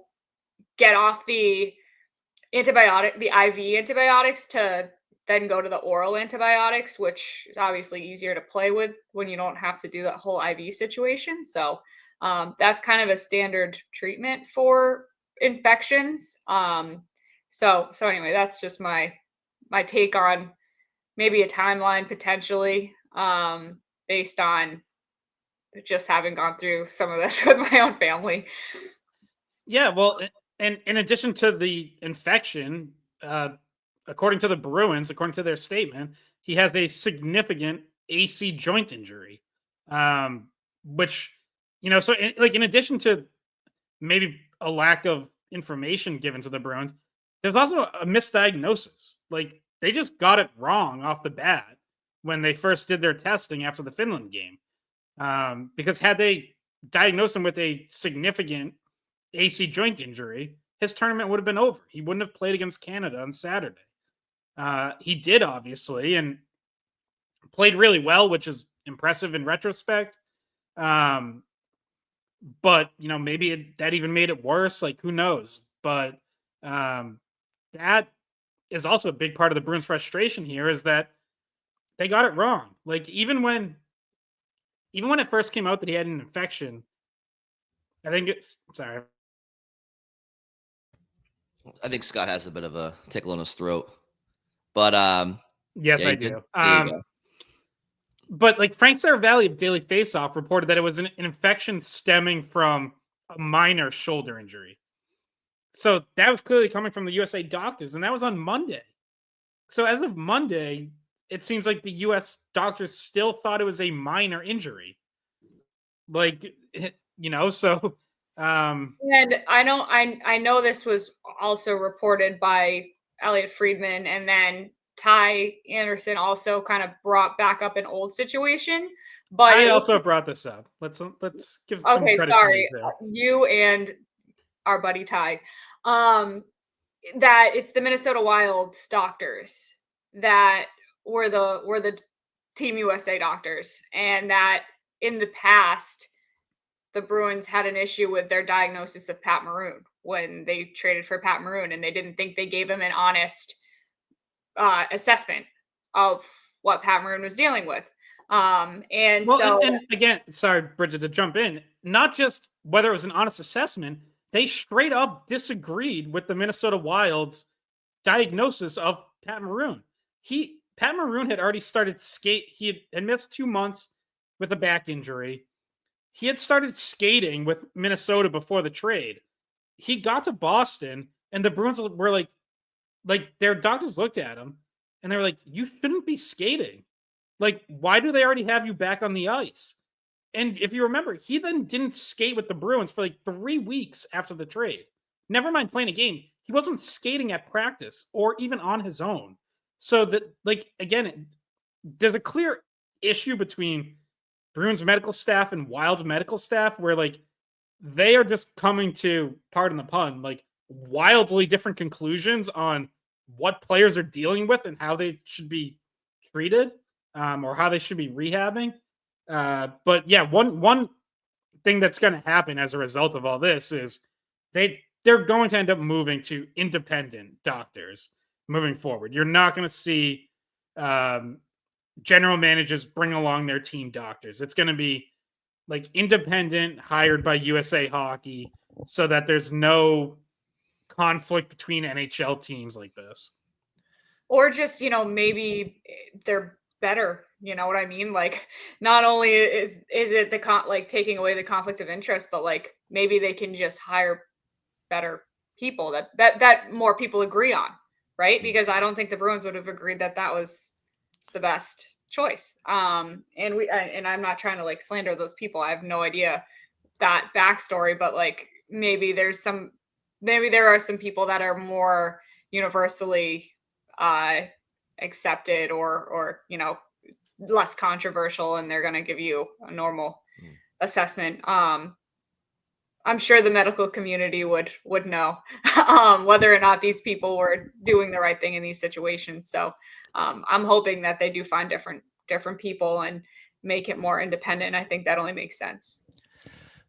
get off the IV antibiotics to then go to the oral antibiotics, which is obviously easier to play with when you don't have to do that whole IV situation. So that's kind of a standard treatment for infections. So anyway, that's just my take on maybe a timeline potentially based on just having gone through some of this with my own family. Yeah, well, and in addition to the infection, according to the Bruins, according to their statement, he has a significant AC joint injury, which, so in addition to maybe a lack of information given to the Bruins, there's also a misdiagnosis. Like, they just got it wrong off the bat when they first did their testing after the Finland game. Because had they diagnosed him with a significant AC joint injury, his tournament would have been over. He wouldn't have played against Canada on Saturday. He did, obviously, and played really well, which is impressive in retrospect. But, maybe that even made it worse. Like, who knows? But that is also a big part of the Bruins' frustration here, is that they got it wrong. Like, even when it first came out that he had an infection, I think Scott has a bit of a tickle in his throat. But yes, yeah, I do. There you go. But like Frank Saravalli of Daily Faceoff reported that it was an infection stemming from a minor shoulder injury. So that was clearly coming from the USA doctors, and that was on Monday. So as of Monday, it seems like the US doctors still thought it was a minor injury. Like, so and I know this was also reported by Elliot Friedman, and then Ty Anderson also kind of brought back up an old situation. But I also brought this up. Let's give some credit sorry, to you and our buddy Ty. That it's the Minnesota Wild's doctors that were the Team USA doctors, and that in the past the Bruins had an issue with their diagnosis of Pat Maroon when they traded for Pat Maroon, and they didn't think they gave him an honest assessment of what Pat Maroon was dealing with. And again, sorry, Bridget, to jump in, not just whether it was an honest assessment, they straight up disagreed with the Minnesota Wild's diagnosis of Pat Maroon. Pat Maroon had already started he had missed 2 months with a back injury. He had started skating with Minnesota before the trade. He got to Boston, and the Bruins were like their doctors looked at him, and they were like, "You shouldn't be skating. Like, why do they already have you back on the ice?" And if you remember, he then didn't skate with the Bruins for like 3 weeks after the trade. Never mind playing a game. He wasn't skating at practice or even on his own. So that, like, again, there's a clear issue between Bruins medical staff and Wild medical staff where, like, they are just coming to, pardon the pun, like, wildly different conclusions on what players are dealing with and how they should be treated, or how they should be rehabbing. But yeah, one thing that's going to happen as a result of all this is they're going to end up moving to independent doctors moving forward. You're not going to see general managers bring along their team doctors. It's going to be like independent, hired by USA Hockey, so that there's no conflict between NHL teams like this. Or just, maybe they're better. You know what I mean? Like, not only is it like taking away the conflict of interest, but like maybe they can just hire better people that more people agree on, right? Because I don't think the Bruins would have agreed that was the best choice. And I'm not trying to like slander those people. I have no idea that backstory, but like maybe there are some people that are more universally accepted or less controversial, and they're going to give you a normal assessment. I'm sure the medical community would know whether or not these people were doing the right thing in these situations. So I'm hoping that they do find different people and make it more independent. I think that only makes sense.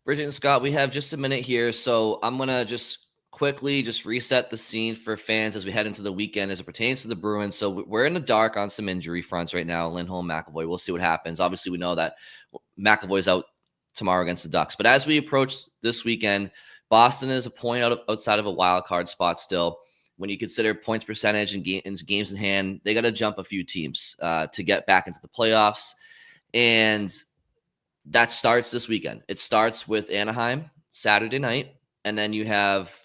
Bridget and Scott, we have just a minute here, so I'm going to just quickly reset the scene for fans as we head into the weekend as it pertains to the Bruins. So we're in the dark on some injury fronts right now. Lindholm, McAvoy, we'll see what happens. Obviously, we know that McAvoy's out tomorrow against the Ducks. But as we approach this weekend, Boston is a point outside of a wild card spot still. When you consider points percentage and games in hand, they got to jump a few teams to get back into the playoffs. And that starts this weekend. It starts with Anaheim Saturday night, and then you have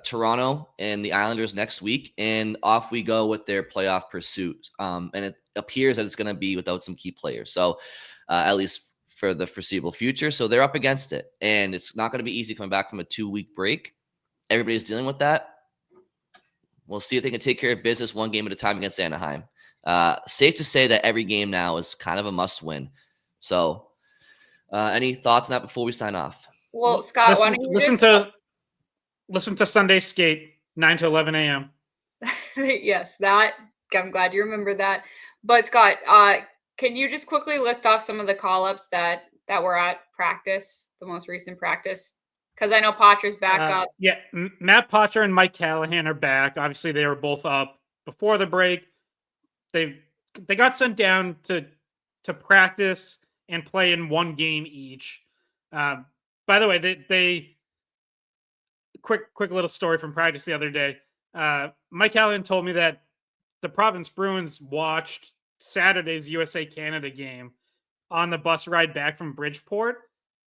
Toronto and the Islanders next week, and off we go with their playoff pursuit. And it appears that it's going to be without some key players. So at least for the foreseeable future. So they're up against it, and it's not going to be easy coming back from a 2-week break. Everybody's dealing with that. We'll see if they can take care of business one game at a time against Anaheim. Safe to say that every game now is kind of a must-win. So, any thoughts on that before we sign off? Well, Scott, why don't you listen to Sunday Skate 9 to 11 a.m. Yes, that I'm glad you remembered that. But Scott, can you just quickly list off some of the call-ups that were at practice, the most recent practice? Because I know Potter's back up. Yeah, Matt Potter and Mike Callahan are back. Obviously, they were both up before the break. They got sent down to practice and play in one game each. By the way, they quick little story from practice the other day. Mike Callahan told me that the Providence Bruins watched Saturday's USA-Canada game on the bus ride back from Bridgeport,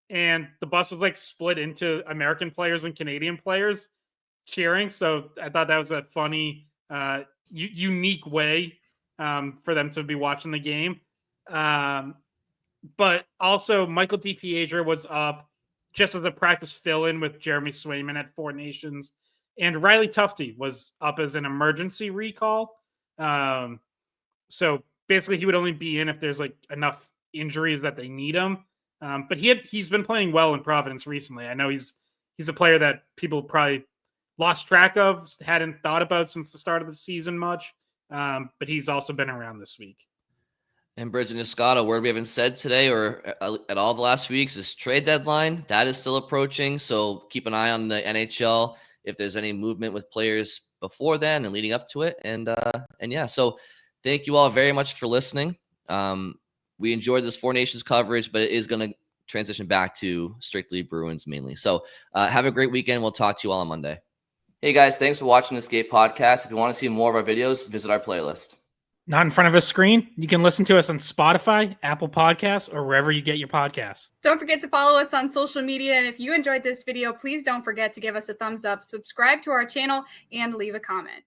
and the bus was like split into American players and Canadian players cheering. So I thought that was a funny, unique way for them to be watching the game. But also Michael DiPietro was up just as a practice fill-in with Jeremy Swayman at Four Nations. And Riley Tufte was up as an emergency recall. So basically he would only be in if there's like enough injuries that they need him. But he's been playing well in Providence recently. I know he's a player that people probably lost track of, hadn't thought about since the start of the season much. But he's also been around this week. And Bridget Niscata, a word we haven't said today or at all the last few weeks is trade deadline. That is still approaching. So keep an eye on the NHL if there's any movement with players before then and leading up to it. And yeah, so thank you all very much for listening. We enjoyed this Four Nations coverage, but it is going to transition back to strictly Bruins mainly. So have a great weekend. We'll talk to you all on Monday. Hey guys, thanks for watching the Skate Podcast. If you want to see more of our videos, visit our playlist. Not in front of a screen? You can listen to us on Spotify, Apple Podcasts, or wherever you get your podcasts. Don't forget to follow us on social media. And if you enjoyed this video, please don't forget to give us a thumbs up, subscribe to our channel, and leave a comment.